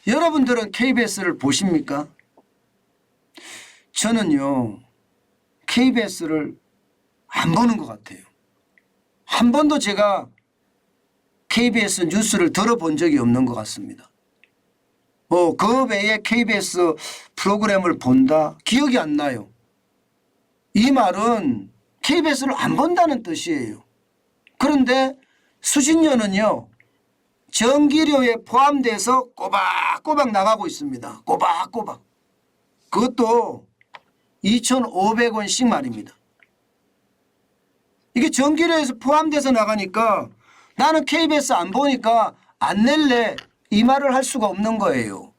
여러분들은 KBS를 보십니까? 저는요 KBS를 안 보는 것 같아요. 한 번도 제가 KBS 뉴스를 들어본 적이 없는 것 같습니다. 그 외에 KBS 프로그램을 본다? 기억이 안 나요. 이 말은 KBS를 안 본다는 뜻이에요. 그런데 수신료는요 전기료에 포함돼서 꼬박꼬박 나가고 있습니다. 꼬박꼬박. 그것도 2,500원씩 말입니다. 이게 전기료에서 포함돼서 나가니까 나는 KBS 안 보니까 안 낼래 이 말을 할 수가 없는 거예요.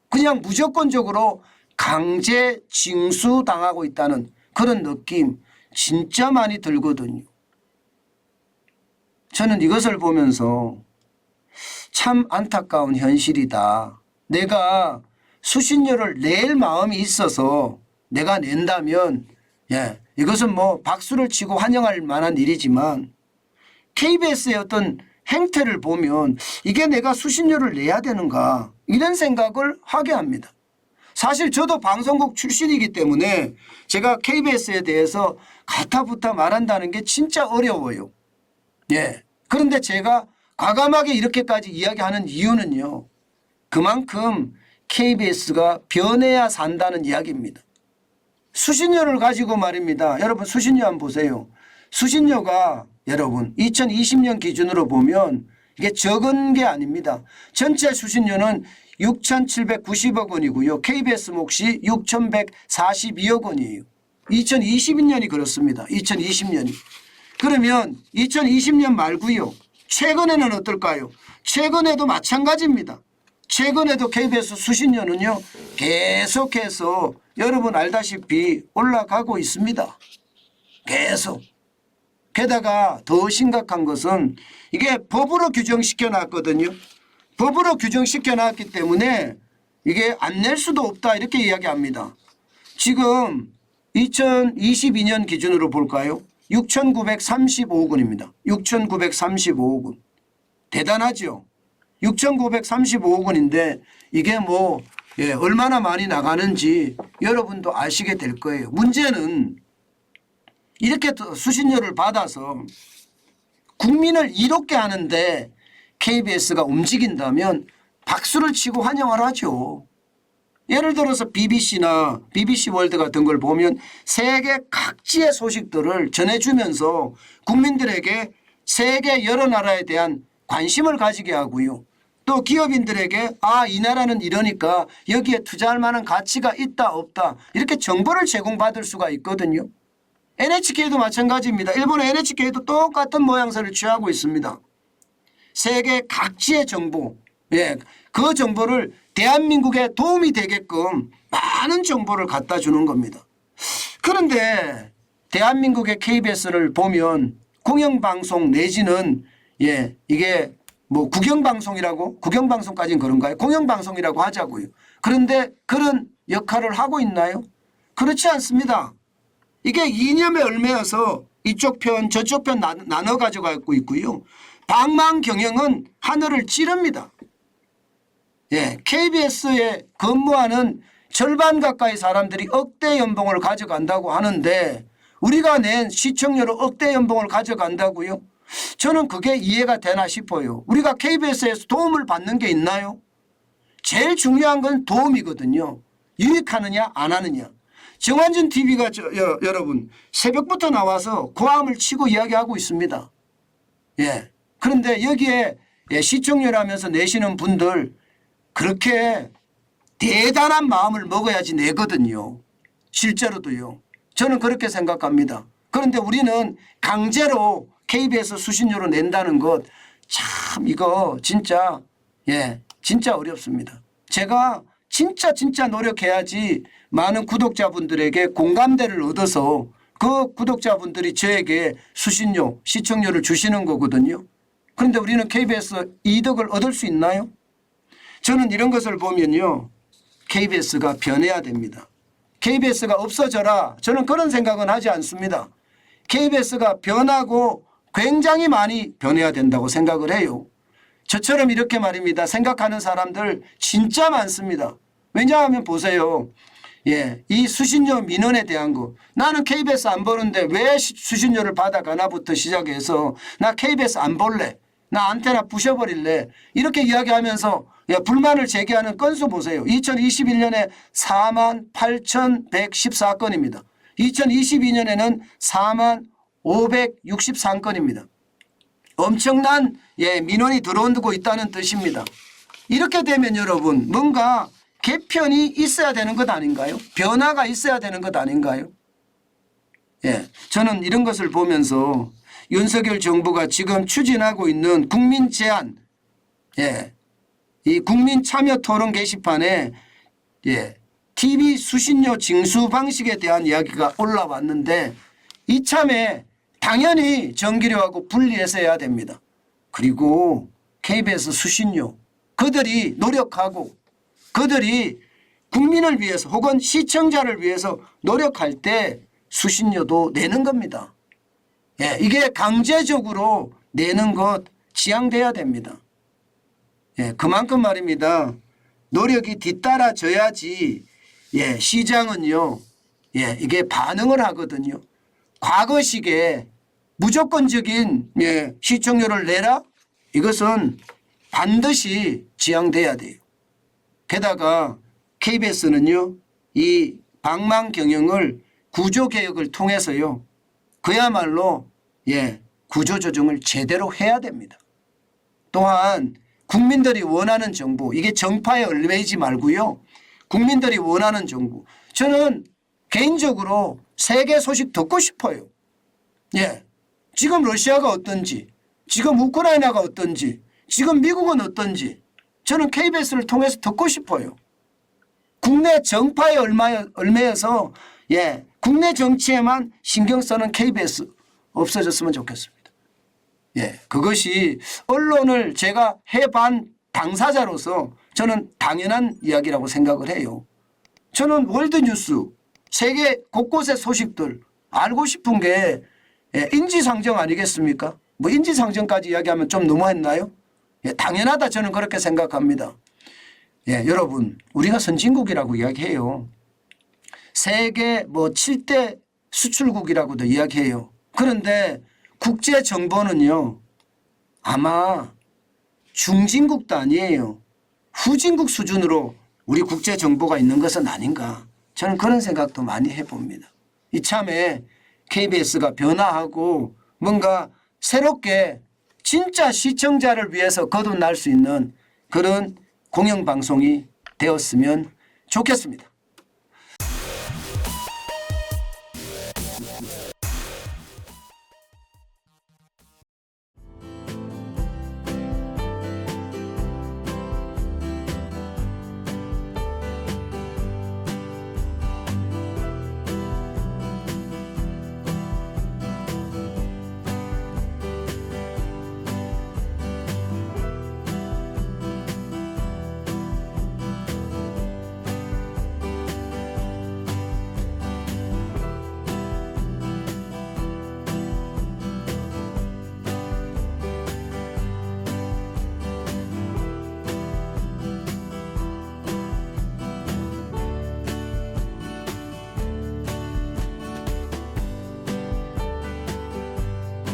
그냥 무조건적으로 강제 징수당하고 있다는 그런 느낌 진짜 많이 들거든요. 저는 이것을 보면서 참 안타까운 현실이다. 내가 수신료를 낼 마음이 있어서 내가 낸다면 이것은 뭐 박수를 치고 환영할 만한 일이지만 KBS의 어떤 행태를 보면 이게 내가 수신료를 내야 되는가 이런 생각을 하게 합니다. 사실 저도 방송국 출신이기 때문에 제가 KBS에 대해서 가타부타 말한다는 게 진짜 어려워요. 그런데 제가 과감하게 이렇게까지 이야기하는 이유는요. 그만큼 KBS가 변해야 산다는 이야기입니다. 수신료를 가지고 말입니다. 여러분 수신료 한번 보세요. 수신료가 여러분 2020년 기준으로 보면 이게 적은 게 아닙니다. 전체 수신료는 6,790억 원이고요. KBS 몫이 6,142억 원이에요. 2022년이 그렇습니다. 2020년이. 그러면 2020년 말고요. 최근에는 어떨까요? 최근에도 마찬가지입니다. 최근에도 KBS 수신료는요. 계속해서 여러분 알다시피 올라가고 있습니다. 계속. 게다가 더 심각한 것은 이게 법으로 규정시켜 놨거든요. 법으로 규정시켜 놨기 때문에 이게 안 낼 수도 없다 이렇게 이야기합니다. 지금 2022년 기준으로 볼까요? 6,935억 원입니다. 6,935억 원. 대단하죠. 6,935억 원인데 이게 뭐 얼마나 많이 나가는지 여러분도 아시게 될 거예요. 문제는 이렇게 수신료를 받아서 국민을 이롭게 하는데 KBS가 움직인다면 박수를 치고 환영을 하죠. 예를 들어서 BBC나 BBC 월드 같은 걸 보면 세계 각지의 소식들을 전해주면서 국민들에게 세계 여러 나라에 대한 관심을 가지게 하고요. 또 기업인들에게 이 나라는 이러니까 여기에 투자할 만한 가치가 있다 없다 이렇게 정보를 제공받을 수가 있거든요. NHK도 마찬가지입니다. 일본의 NHK도 똑같은 모양새를 취하고 있습니다. 세계 각지의 정보, 그 정보를 대한민국에 도움이 되게끔 많은 정보를 갖다 주는 겁니다. 그런데 대한민국의 KBS를 보면 공영방송 내지는 이게 뭐 국영방송까지는 그런가요? 공영방송이라고 하자고요. 그런데 그런 역할을 하고 있나요? 그렇지 않습니다. 이게 이념에 얽매여서 이쪽 편 저쪽 편 나눠 가져가고 있고요. 방망 경영은 하늘을 찌릅니다. KBS에 근무하는 절반 가까이 사람들이 억대 연봉을 가져간다고 하는데 우리가 낸 시청료로 억대 연봉을 가져간다고요? 저는 그게 이해가 되나 싶어요. 우리가 KBS에서 도움을 받는 게 있나요? 제일 중요한 건 도움이거든요. 유익하느냐 안 하느냐. 정환준 TV가 여러분 새벽부터 나와서 고함을 치고 이야기하고 있습니다. 그런데 여기에 시청료라면서 내시는 분들 그렇게 대단한 마음을 먹어야지 내거든요. 실제로도요. 저는 그렇게 생각합니다. 그런데 우리는 강제로 KBS 수신료로 낸다는 것 참 이거 진짜 진짜 어렵습니다. 제가 진짜 노력해야지 많은 구독자분들에게 공감대를 얻어서 그 구독자분들이 저에게 수신료, 시청료를 주시는 거거든요. 그런데 우리는 KBS 이득을 얻을 수 있나요? 저는 이런 것을 보면요. KBS가 변해야 됩니다. KBS가 없어져라. 저는 그런 생각은 하지 않습니다. KBS가 변하고 굉장히 많이 변해야 된다고 생각을 해요. 저처럼 이렇게 말입니다. 생각하는 사람들 진짜 많습니다. 왜냐하면 보세요. 예, 이 수신료 민원에 대한 거 나는 KBS 안 보는데 왜 수신료를 받아가나부터 시작해서 나 KBS 안 볼래. 나 안테나 부셔버릴래. 이렇게 이야기하면서 불만을 제기하는 건수 보세요. 2021년에 48,114건입니다. 2022년에는 45,563건입니다. 엄청난 민원이 들어오고 있다는 뜻입니다. 이렇게 되면 여러분 뭔가 개편이 있어야 되는 것 아닌가요? 변화가 있어야 되는 것 아닌가요? 예, 저는 이런 것을 보면서 윤석열 정부가 지금 추진하고 있는 국민 제안, 이 국민 참여 토론 게시판에 TV 수신료 징수 방식에 대한 이야기가 올라왔는데 이참에 당연히 전기료하고 분리해서 해야 됩니다. 그리고 KBS 수신료 그들이 노력하고 그들이 국민을 위해서 혹은 시청자를 위해서 노력할 때 수신료도 내는 겁니다. 이게 강제적으로 내는 것 지양돼야 됩니다. 그만큼 말입니다. 노력이 뒤따라져야지 시장은요 이게 반응을 하거든요. 과거식에 무조건적인 시청료를 내라 이것은 반드시 지양돼야 돼요. 게다가 KBS는요 이 방망 경영을 구조개혁을 통해서요 그야말로 구조조정을 제대로 해야 됩니다. 또한 국민들이 원하는 정부 이게 정파에 얽매이지 말고요. 국민들이 원하는 정부 저는 개인적으로 세계 소식 듣고 싶어요. 지금 러시아가 어떤지 지금 우크라이나가 어떤지 지금 미국은 어떤지 저는 KBS를 통해서 듣고 싶어요. 국내 정파에 얽매여서 국내 정치에만 신경 쓰는 KBS 없어졌으면 좋겠습니다. 그것이 언론을 제가 해반 당사자로서 저는 당연한 이야기라고 생각을 해요. 저는 월드뉴스 세계 곳곳의 소식들 알고 싶은 게 인지상정 아니겠습니까? 뭐 인지상정까지 이야기하면 좀 너무했나요? 당연하다 저는 그렇게 생각합니다. 여러분 우리가 선진국이라고 이야기해요. 세계 뭐 7대 수출국이라고도 이야기해요. 그런데 국제정보는요 아마 중진국도 아니에요. 후진국 수준으로 우리 국제정보가 있는 것은 아닌가 저는 그런 생각도 많이 해봅니다. 이참에 KBS가 변화하고 뭔가 새롭게 진짜 시청자를 위해서 거듭날 수 있는 그런 공영방송이 되었으면 좋겠습니다.